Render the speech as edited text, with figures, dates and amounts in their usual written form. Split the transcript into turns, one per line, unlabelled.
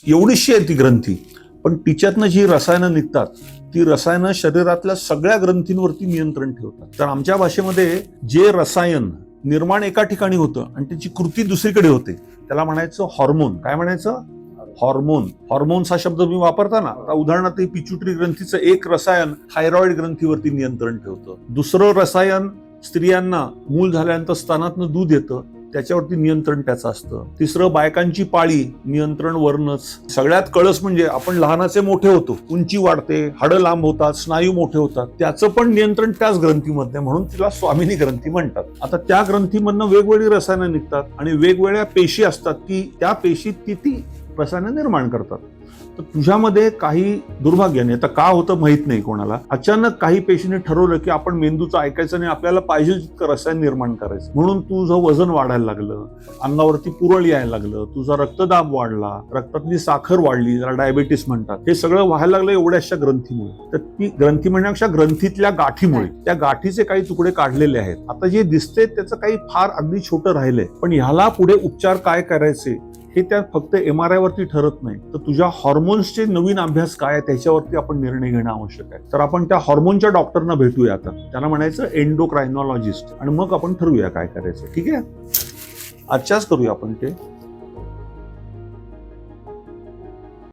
एवढीशी आहे ती ग्रंथी, पण तिच्यातनं जी रसायनं निघतात ती रसायनं शरीरातल्या सगळ्या ग्रंथींवरती नियंत्रण ठेवतात. तर आमच्या भाषेमध्ये जे रसायन निर्माण एका ठिकाणी होतं आणि त्याची कृती दुसरीकडे होते त्याला म्हणायचं हॉर्मोन. काय म्हणायचं? हॉर्मोन. हॉर्मोन्स हा शब्द मी वापरताना आता उदाहरणार्थ पिट्युटरी ग्रंथीचं एक रसायन थायरॉइड ग्रंथीवरती नियंत्रण ठेवतं. दुसरं रसायन स्त्रियांना मूल झाल्यानंतर स्तनातनं दूध येतं त्याच्यावरती नियंत्रण त्याचं असतं. तिसरं बायकांची पाळी, नियंत्रण वर्णच. सगळ्यात कळस म्हणजे आपण लहानाचे मोठे होतो, उंची वाढते, हाडं लांब होतात, स्नायू मोठे होतात, त्याचं पण नियंत्रण त्याच ग्रंथीमध्ये, म्हणून तिला स्वामिनी ग्रंथी म्हणतात. आता त्या ग्रंथीमधनं वेगवेगळी रसायनं निघतात आणि वेगवेगळ्या पेशी असतात की त्या पेशी ती रसायनं निर्माण करतात. तर तुझ्यामध्ये काही दुर्भाग्याने, आता का होतं माहित नाही कोणाला, अचानक काही पेशीने ठरवलं की आपण मेंदूचं ऐकायचं नाही, आपल्याला पाहिजे तितकं रसायन निर्माण करायचं, म्हणून तुझं वजन वाढायला लागलं, अंगावरती पुरळ यायला लागलं, तुझा रक्तदाब वाढला, रक्तातली साखर वाढली, ज्याला डायबिटीस म्हणतात. हे सगळं व्हायला लागलं एवढ्याशा ग्रंथीमुळे. तर ती ग्रंथी म्हणण्यापेक्षा ग्रंथीतल्या गाठीमुळे, त्या गाठीचे काही तुकडे काढलेले आहेत. आता जे दिसते त्याचं काही फार अगदी छोटं राहिलंय, पण ह्याला पुढे उपचार काय करायचे हे त्या फक्त MRI वरती ठरत नाही. तर तुझ्या हॉर्मोन्सचे नवीन अभ्यास काय आहे त्याच्यावरती आपण निर्णय घेणं आवश्यक आहे. तर आपण त्या हॉर्मोनच्या डॉक्टरना भेटूया आता, त्यांना म्हणायचं एंडोक्रायनॉलॉजिस्ट, आणि मग आपण ठरवूया काय करायचं. ठीक आहे, आजच्याच करूया आपण ते.